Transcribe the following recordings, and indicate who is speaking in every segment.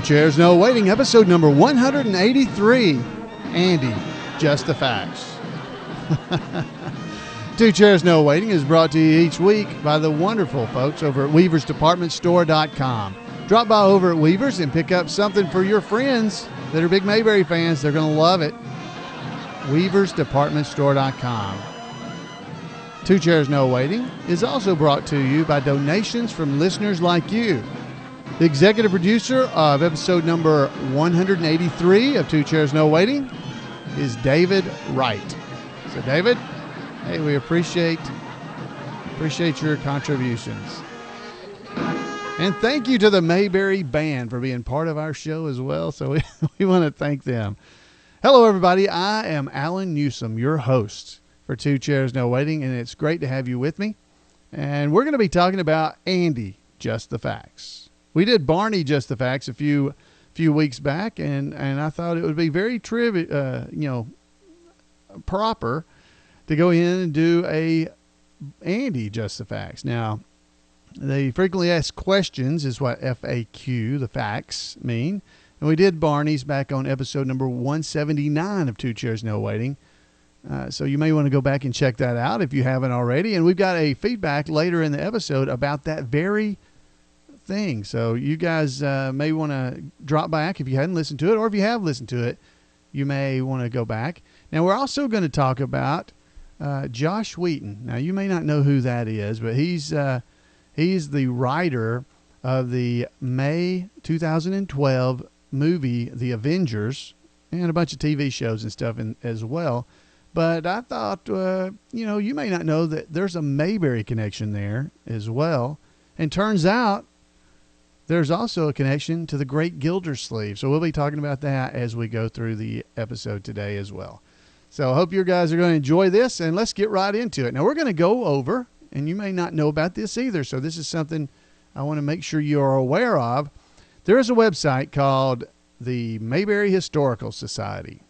Speaker 1: Chairs No Waiting, episode number 183. Andy, just the facts. Two Chairs No Waiting is brought to you each week by the wonderful folks over at weaversdepartmentstore.com. Drop by over at Weavers and pick up something for your friends that are big Mayberry fans. They're going to love it. weaversdepartmentstore.com. Two Chairs No Waiting is also brought to you by donations from listeners like you. The executive producer of episode number 183 of Two Chairs No Waiting is David Wright. So, David, hey, we appreciate your contributions. And thank you to the Mayberry Band for being part of our show as well. So we want to thank them. Hello, everybody. I am Allan Newsome, your host for Two Chairs No Waiting, and it's great to have you with me. And we're going to be talking about Andy, Just the Facts. We did Barney, Just the Facts a few weeks back, and I thought it would be very proper to go in and do a Andy, Just the Facts. Now, the frequently asked questions is what FAQ, the facts, mean. And we did Barney's back on episode number 179 of Two Chairs No Waiting. So you may want to go back and check that out if you haven't already. And we've got a feedback later in the episode about that very thing. So you guys may want to drop back if you hadn't listened to it, or if you have listened to it, you may want to go back. Now, we're also going to talk about Joss Whedon. Now, you may not know who that is, but he's the writer of the May 2012 movie, The Avengers, and a bunch of TV shows and stuff as well. But I thought, you may not know that there's a Mayberry connection there as well. And turns out there's also a connection to the Great Gildersleeve. So we'll be talking about that as we go through the episode today as well. So I hope you guys are going to enjoy this, and let's get right into it. Now, we're going to go over, and you may not know about this either, so this is something I want to make sure you are aware of. There is a website called the Mayberry Historical Society.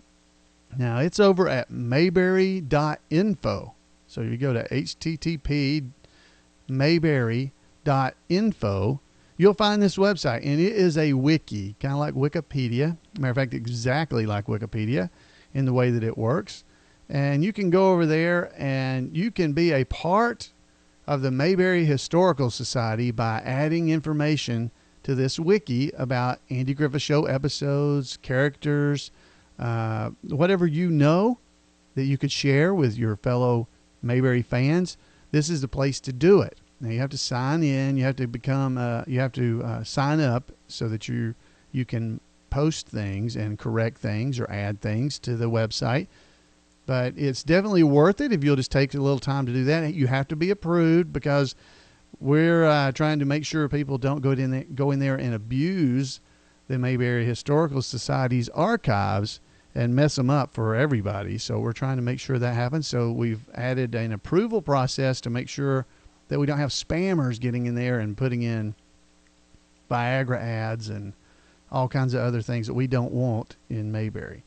Speaker 1: Now, it's over at mayberry.info. So you go to http://mayberry.info. You'll find this website, and it is a wiki, kind of like Wikipedia. Matter of fact, exactly like Wikipedia in the way that it works. And you can go over there, and you can be a part of the Mayberry Historical Society by adding information to this wiki about Andy Griffith Show episodes, characters, whatever you know that you could share with your fellow Mayberry fans. This is the place to do it. Now, you have to sign in. You have to sign up so that you can post things and correct things or add things to the website. But it's definitely worth it if you'll just take a little time to do that. You have to be approved because we're trying to make sure people don't go in there and abuse the Mayberry Historical Society's archives and mess them up for everybody. So we're trying to make sure that happens. So we've added an approval process to make sure that we don't have spammers getting in there and putting in Viagra ads and all kinds of other things that we don't want in Mayberry.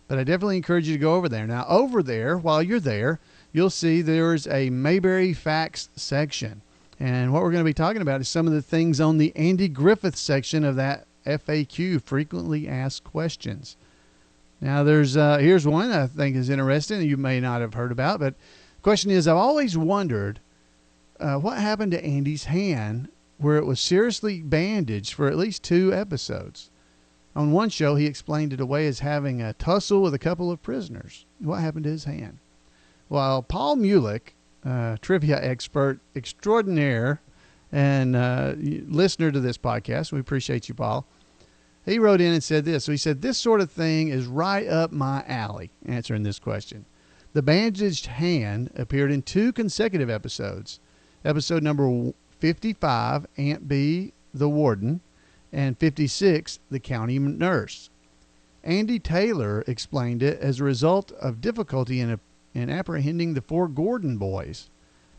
Speaker 1: But I definitely encourage you to go over there. Now, over there, while you're there, you'll see there's a Mayberry Facts section. And what we're going to be talking about is some of the things on the Andy Griffith section of that FAQ, frequently asked questions. Now, here's one I think is interesting you may not have heard about. But the question is, I've always wondered what happened to Andy's hand where it was seriously bandaged for at least 2 episodes. On one show, he explained it away as having a tussle with a couple of prisoners. What happened to his hand? Well, Paul Mulick, trivia expert extraordinaire and listener to this podcast, we appreciate you, Paul. He wrote in and said this. So he said, this sort of thing is right up my alley, answering this question. The bandaged hand appeared in 2 consecutive episodes. Episode number 55, Aunt B, the Warden, and 56, the County Nurse. Andy Taylor explained it as a result of difficulty in apprehending the 4 Gordon boys.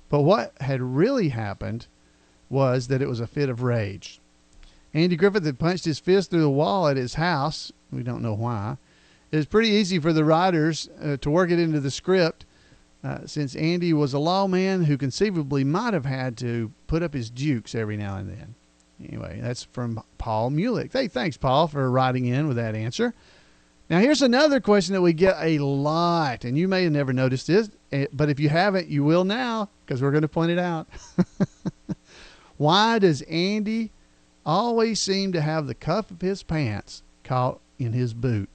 Speaker 1: But what had really happened was that it was a fit of rage. Andy Griffith had punched his fist through the wall at his house. We don't know why. It was pretty easy for the writers to work it into the script since Andy was a lawman who conceivably might have had to put up his dukes every now and then. Anyway, that's from Paul Mulick. Hey, thanks, Paul, for writing in with that answer. Now, here's another question that we get a lot, and you may have never noticed this, but if you haven't, you will now, because we're going to point it out. Why does Andy always seem to have the cuff of his pants caught in his boot?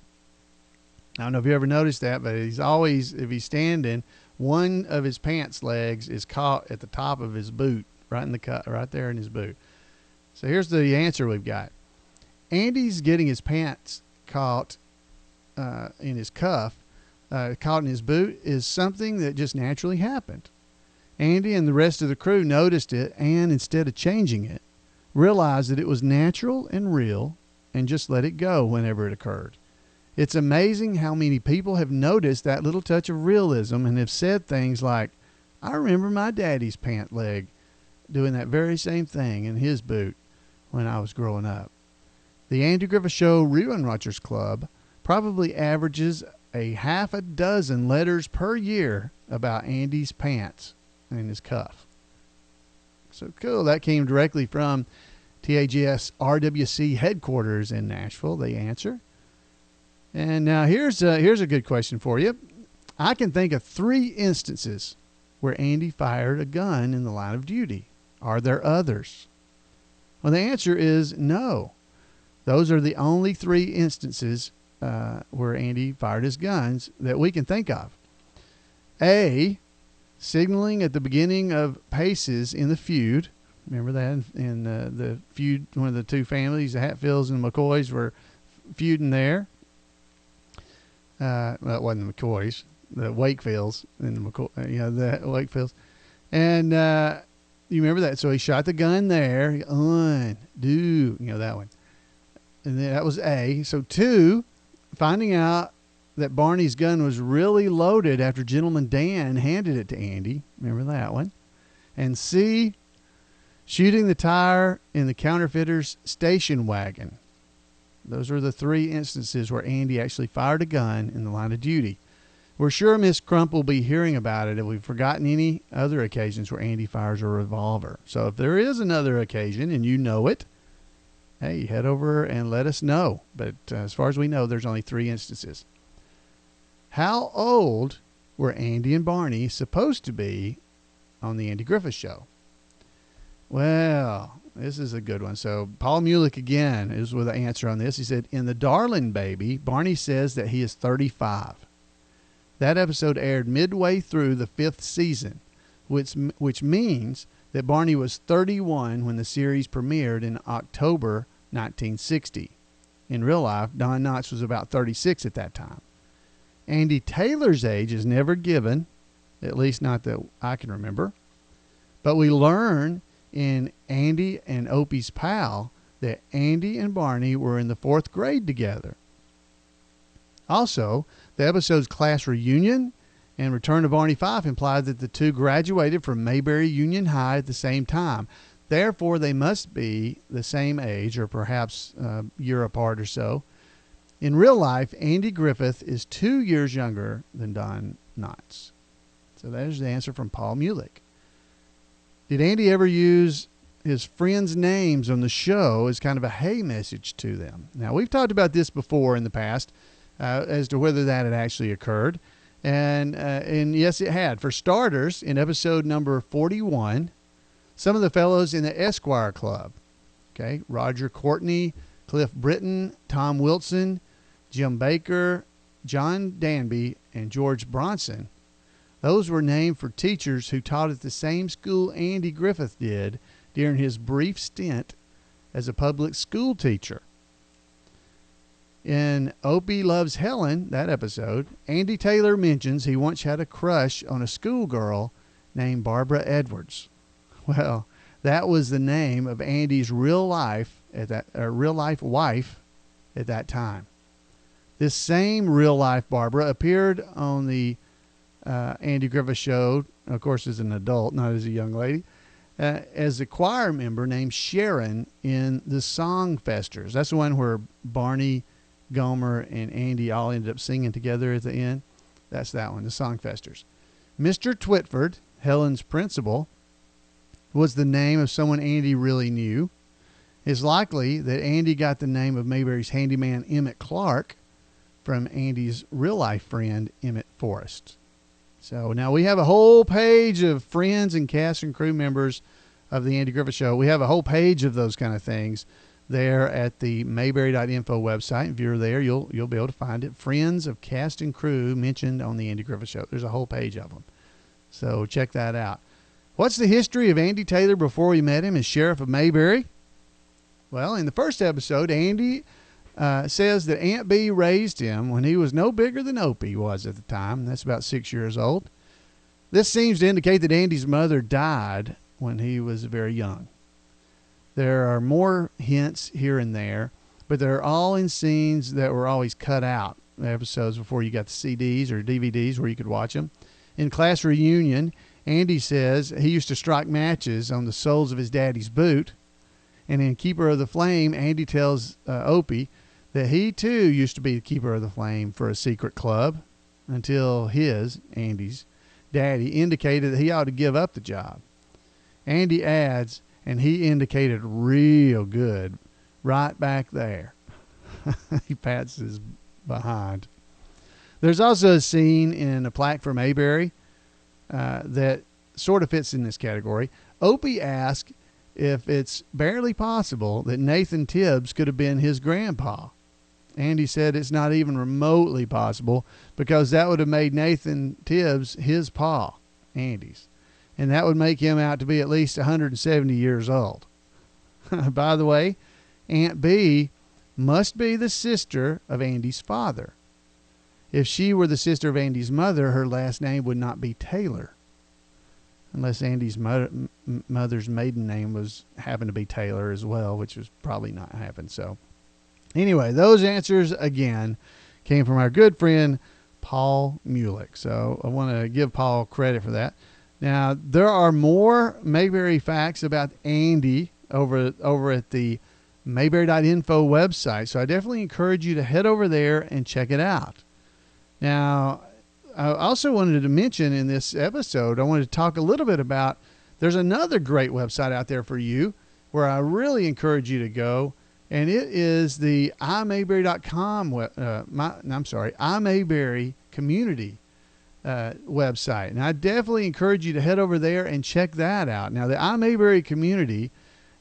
Speaker 1: I don't know if you ever noticed that, but he's always, if he's standing, one of his pants legs is caught at the top of his boot, right in the cut, right there in his boot. So here's the answer we've got. Andy's getting his pants caught in his cuff, caught in his boot, is something that just naturally happened. Andy and the rest of the crew noticed it, and instead of changing it, realized that it was natural and real and just let it go whenever it occurred. It's amazing how many people have noticed that little touch of realism and have said things like, I remember my daddy's pant leg doing that very same thing in his boot when I was growing up. The Andy Griffith Show Rerun Watchers Club probably averages a half a dozen letters per year about Andy's pants and his cuff. So cool. That came directly from TAGS RWC headquarters in Nashville, the answer. And now here's a good question for you. I can think of 3 instances where Andy fired a gun in the line of duty. Are there others? Well, the answer is no. Those are the only 3 instances where Andy fired his guns that we can think of. A, signaling at the beginning of paces in the feud. Remember that in the feud, one of the 2 families, the Hatfields and the McCoys were feuding there. Well, it wasn't the McCoys, the Wakefields and the the Wakefields. And you remember that? So he shot the gun there. That one. And then that was A. So 2, finding out that Barney's gun was really loaded after Gentleman Dan handed it to Andy. Remember that one? And C, shooting the tire in the counterfeiter's station wagon. Those are the 3 instances where Andy actually fired a gun in the line of duty. We're sure Miss Crump will be hearing about it if we've forgotten any other occasions where Andy fires a revolver. So if there is another occasion and you know it, hey, head over and let us know. But as far as we know, there's only 3 instances. How old were Andy and Barney supposed to be on the Andy Griffith Show? Well, this is a good one. So Paul Mulick again is with the answer on this. He said, in The Darling Baby, Barney says that he is 35. That episode aired midway through the 5th season, which means that Barney was 31 when the series premiered in October 1960. In real life, Don Knotts was about 36 at that time. Andy Taylor's age is never given, at least not that I can remember. But we learn in Andy and Opie's Pal that Andy and Barney were in the 4th grade together. Also, the episode's class reunion and Return of Barney Fife implied that the 2 graduated from Mayberry Union High at the same time. Therefore, they must be the same age, or perhaps a year apart or so. In real life, Andy Griffith is 2 years younger than Don Knotts. So there's the answer from Paul Mulick. Did Andy ever use his friends' names on the show as kind of a hey message to them? Now, we've talked about this before in the past as to whether that had actually occurred. And yes, it had. For starters, in episode number 41, some of the fellows in the Esquire Club, okay, Roger Courtney, Cliff Britton, Tom Wilson, Jim Baker, John Danby, and George Bronson, those were named for teachers who taught at the same school Andy Griffith did during his brief stint as a public school teacher. In Opie Loves Helen, that episode, Andy Taylor mentions he once had a crush on a schoolgirl named Barbara Edwards. Well, that was the name of Andy's real life wife at that time. This same real life Barbara appeared on the Andy Griffith Show, of course, as an adult, not as a young lady, as a choir member named Sharon in the Songfesters. That's the one where Barney, Gomer, and Andy all ended up singing together at the end. That's that one, the Songfesters. Mr. Twitford, Helen's principal, was the name of someone Andy really knew. It's likely that Andy got the name of Mayberry's handyman Emmett Clark from Andy's real-life friend Emmett Forrest. So now we have a whole page of friends and cast and crew members of the Andy Griffith Show. We have a whole page of those kind of things there at the mayberry.info website. If you're there, you'll be able to find it. Friends of cast and crew mentioned on the Andy Griffith Show. There's a whole page of them. So check that out. What's the history of Andy Taylor before we met him as Sheriff of Mayberry? Well, in the first episode, Andy says that Aunt Bee raised him when he was no bigger than Opie was at the time. That's about 6 years old. This seems to indicate that Andy's mother died when he was very young. There are more hints here and there, but they're all in scenes that were always cut out, episodes before you got the CDs or DVDs where you could watch them. In Class Reunion, Andy says he used to strike matches on the soles of his daddy's boot. And in Keeper of the Flame, Andy tells Opie that he too used to be the Keeper of the Flame for a secret club until Andy's daddy indicated that he ought to give up the job. Andy adds, and he indicated real good right back there. He pats his behind. There's also a scene in A Plaque for Mayberry that sort of fits in this category. Opie asks if it's barely possible that Nathan Tibbs could have been his grandpa. Andy said it's not even remotely possible because that would have made Nathan Tibbs his pa, Andy's. And that would make him out to be at least 170 years old. By the way, Aunt Bee must be the sister of Andy's father. If she were the sister of Andy's mother, her last name would not be Taylor. Unless Andy's mother's maiden name happened to be Taylor as well, which was probably not happened. So anyway, those answers, again, came from our good friend Paul Mulick. So I want to give Paul credit for that. Now, there are more Mayberry facts about Andy over at the mayberry.info website. So I definitely encourage you to head over there and check it out. Now, I also wanted to mention in this episode, I wanted to talk a little bit about, there's another great website out there for you where I really encourage you to go. And it is the iMayberry.com, iMayberry community website. And I definitely encourage you to head over there and check that out. Now, the iMayberry community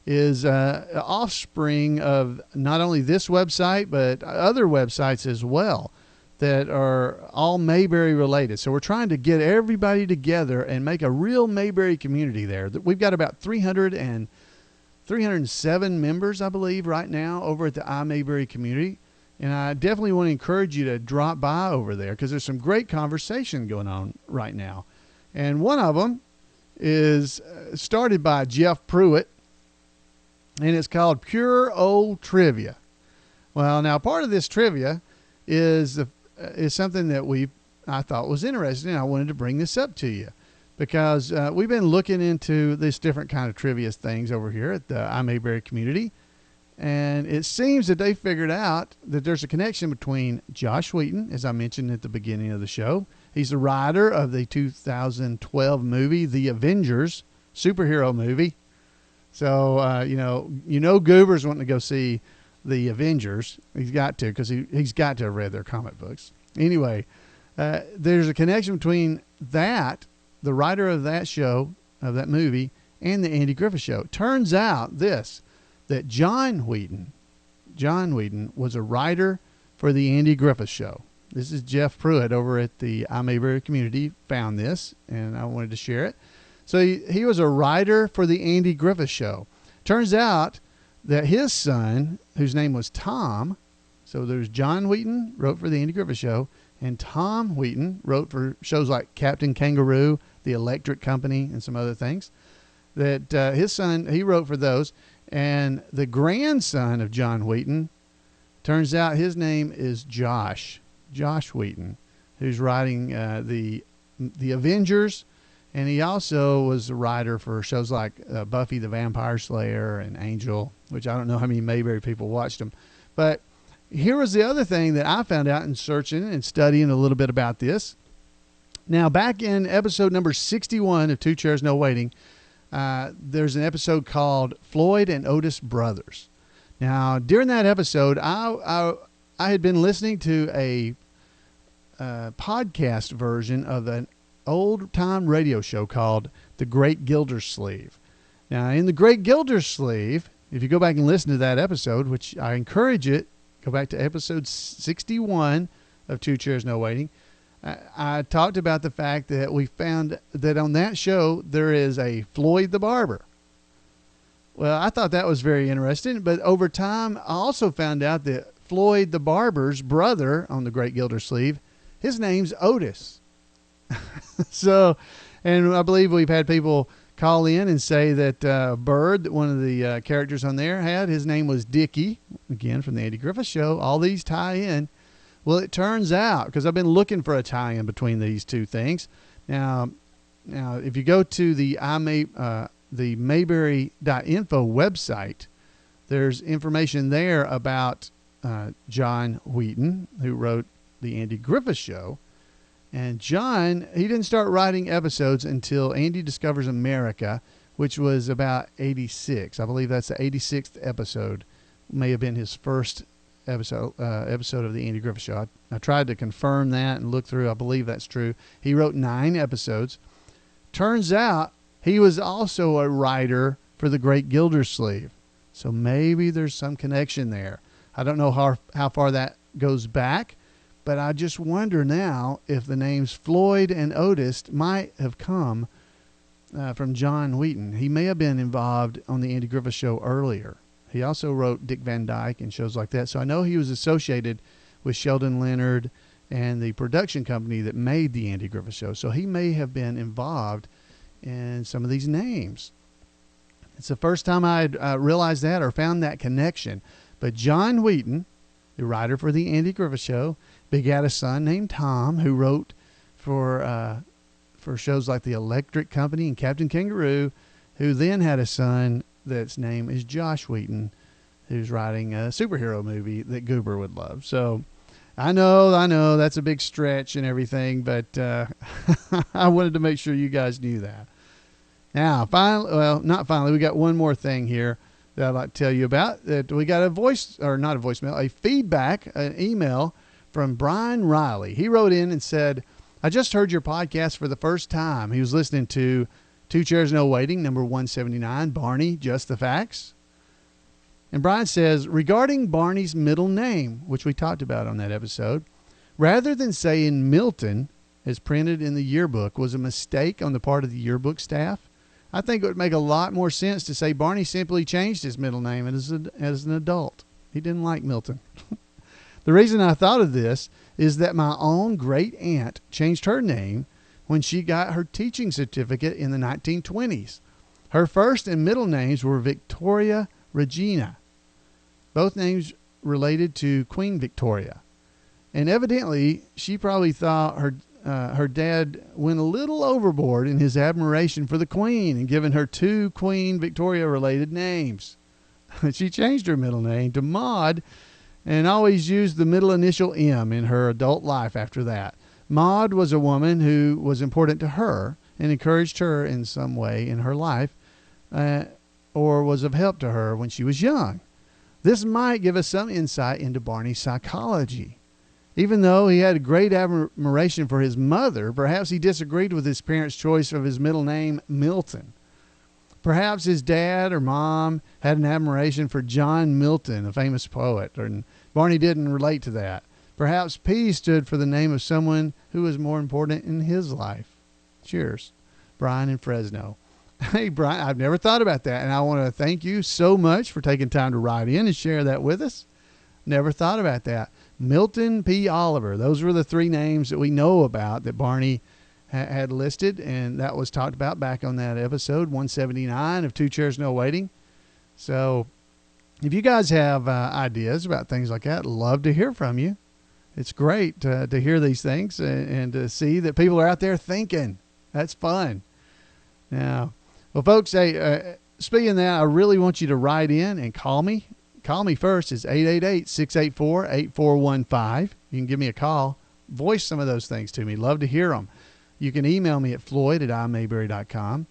Speaker 1: is offspring of not only this website, but other websites as well that are all Mayberry related. So we're trying to get everybody together and make a real Mayberry community there. We've got about 307 members, I believe, right now over at the iMayberry community. And I definitely want to encourage you to drop by over there because there's some great conversation going on right now. And one of them is started by Jeff Pruitt, and it's called Pure Old Trivia. Well, now part of this trivia is something that I thought was interesting. I wanted to bring this up to you because we've been looking into this different kind of trivia things over here at the iMayberry community. And it seems that they figured out that there's a connection between Joss Whedon, as I mentioned at the beginning of the show. He's the writer of the 2012 movie, The Avengers, superhero movie. So, Goober's wanting to go see The Avengers. He's got to, because he's got to have read their comic books. Anyway, there's a connection between that, the writer of that show, of that movie, and the Andy Griffith Show. Turns out that John Whedon was a writer for the Andy Griffith Show. This is Jeff Pruitt over at the iMayberry community found this, and I wanted to share it. So he was a writer for the Andy Griffith Show. Turns out that his son, whose name was Tom, so there's John Whedon, wrote for the Andy Griffith Show, and Tom Whedon wrote for shows like Captain Kangaroo, The Electric Company, and some other things. That his son, he wrote for those. And the grandson of John Whedon, turns out his name is Josh Whedon, who's writing the Avengers, and he also was a writer for shows like Buffy the Vampire Slayer and Angel, which I don't know how many Mayberry people watched them. But here was the other thing that I found out in searching and studying a little bit about this. Now, back in episode number 61 of Two Chairs No Waiting, there's an episode called Floyd and Otis Brothers. Now, during that episode, I had been listening to a podcast version of an old-time radio show called The Great Gildersleeve. Now, in The Great Gildersleeve, if you go back and listen to that episode, which I encourage it, go back to episode 61 of Two Chairs No Waiting, I talked about the fact that we found that on that show there is a Floyd the Barber. Well, I thought that was very interesting, but over time I also found out that Floyd the Barber's brother on The Great Gildersleeve, his name's Otis. So, and I believe we've had people call in and say that Bird, one of the characters on there, his name was Dickie, again from the Andy Griffith Show. All these tie in. Well, it turns out, because I've been looking for a tie-in between these two things. Now, if you go to the Mayberry.info website, there's information there about Joss Whedon, who wrote the Andy Griffith Show. And John, he didn't start writing episodes until Andy Discovers America, which was about 86. I believe that's the 86th episode. May have been his first episode of the Andy Griffith Show. I tried to confirm that and look through. I believe that's true. He wrote 9 episodes. Turns out he was also a writer for The Great Gildersleeve. So maybe there's some connection there. I don't know how far that goes back, but I just wonder now if the names Floyd and Otis might have come from Joss Whedon. He may have been involved on the Andy Griffith Show earlier. He also wrote Dick Van Dyke and shows like that. So I know he was associated with Sheldon Leonard and the production company that made the Andy Griffith Show. So he may have been involved in some of these names. It's the first time I had realized that or found that connection. But Joss Whedon, the writer for the Andy Griffith Show, begat a son named Tom, who wrote for shows like The Electric Company and Captain Kangaroo, who then had a son that's name is Joss Whedon, who's writing a superhero movie that Goober would love. So I know that's a big stretch and everything, but I wanted to make sure you guys knew that. Now, finally, we got one more thing here that I'd like to tell you about. That we got a feedback, an email from Brian Riley. He wrote in and said, I just heard your podcast for the first time. He was listening to Two Chairs No Waiting, number 179, Barney, Just the Facts. And Brian says, regarding Barney's middle name, which we talked about on that episode, rather than saying Milton, as printed in the yearbook, was a mistake on the part of the yearbook staff. I think it would make a lot more sense to say Barney simply changed his middle name as an adult. He didn't like Milton. The reason I thought of this is that my own great aunt changed her name when she got her teaching certificate in the 1920s. Her first and middle names were Victoria Regina, both names related to Queen Victoria. And evidently, she probably thought her dad went a little overboard in his admiration for the Queen and given her 2 Queen Victoria-related names. She changed her middle name to Maud and always used the middle initial M in her adult life after that. Maud was a woman who was important to her and encouraged her in some way in her life or was of help to her when she was young. This might give us some insight into Barney's psychology. Even though he had a great admiration for his mother, perhaps he disagreed with his parents' choice of his middle name, Milton. Perhaps his dad or mom had an admiration for John Milton, a famous poet, and Barney didn't relate to that. Perhaps P stood for the name of someone who was more important in his life. Cheers. Brian in Fresno. Hey, Brian, I've never thought about that, and I want to thank you so much for taking time to write in and share that with us. Never thought about that. Milton P. Oliver. Those were the 3 names that we know about that Barney had listed, and that was talked about back on that episode 179 of Two Chairs No Waiting. So if you guys have ideas about things like that, love to hear from you. It's great to hear these things and to see that people are out there thinking. That's fun. Now, well, folks, hey, speaking of that, I really want you to write in and call me. Call me first. It's 888-684-8415. You can give me a call. Voice some of those things to me. Love to hear them. You can email me at floyd@imayberry.com.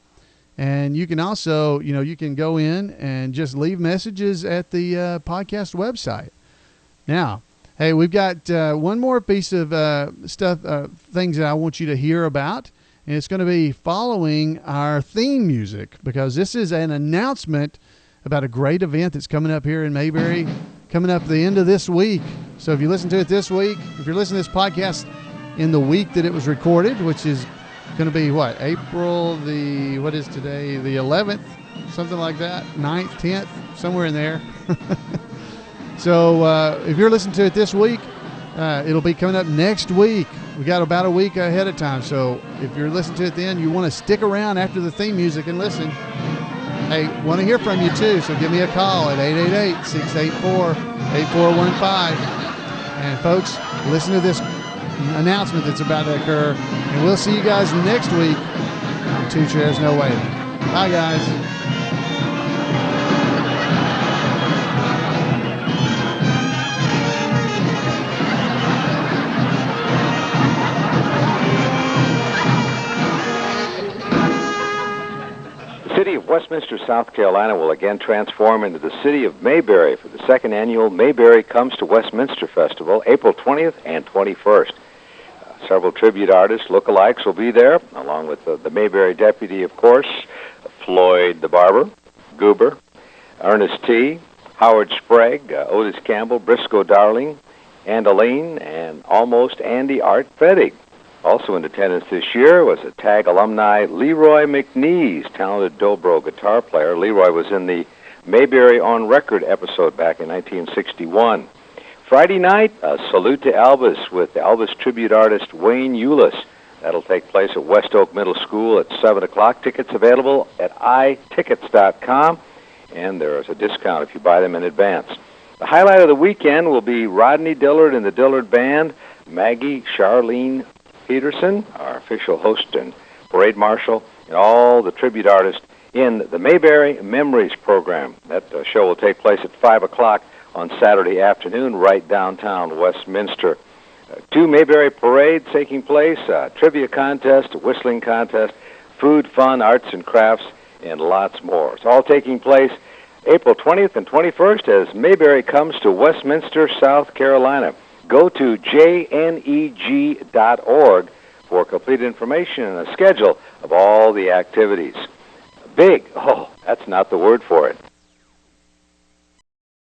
Speaker 1: And you can also, you can go in and just leave messages at the podcast website. Now, hey, we've got one more piece of things that I want you to hear about, and it's going to be following our theme music, because this is an announcement about a great event that's coming up here in Mayberry, coming up the end of this week. So if you listen to it this week, if you're listening to this podcast in the week that it was recorded, which is going to be April what is today? The 11th, something like that, 9th, 10th, somewhere in there. So if you're listening to it this week, it'll be coming up next week. We got about a week ahead of time. So if you're listening to it then, you want to stick around after the theme music and listen. Hey, want to hear from you too, so give me a call at 888-684-8415. And folks, listen to this announcement that's about to occur, and we'll see you guys next week on Two Chairs No Waiting. Bye, guys.
Speaker 2: The city of Westminster, South Carolina will again transform into the city of Mayberry for the second annual Mayberry Comes to Westminster Festival, April 20th and 21st. Several tribute artists, lookalikes, will be there, along with the Mayberry deputy, of course, Floyd the barber, Goober, Ernest T., Howard Sprague, Otis Campbell, Briscoe Darling, Andaline, and almost Andy Art Fettig. Also in attendance this year was a TAG alumni, Leroy McNeese, talented dobro guitar player. Leroy was in the Mayberry on Record episode back in 1961. Friday night, a salute to Elvis with the Elvis tribute artist Wayne Eulis. That'll take place at West Oak Middle School at 7 o'clock. Tickets available at itickets.com, and there is a discount if you buy them in advance. The highlight of the weekend will be Rodney Dillard and the Dillard Band, Maggie Charlene Peterson, our official host and parade marshal, and all the tribute artists in the Mayberry Memories program. That show will take place at 5 o'clock on Saturday afternoon, right downtown Westminster. Two Mayberry parades taking place, a trivia contest, a whistling contest, food, fun, arts and crafts, and lots more. It's all taking place April 20th and 21st as Mayberry comes to Westminster, South Carolina. Go to jneg.org for complete information and a schedule of all the activities. Big, that's not the word for it.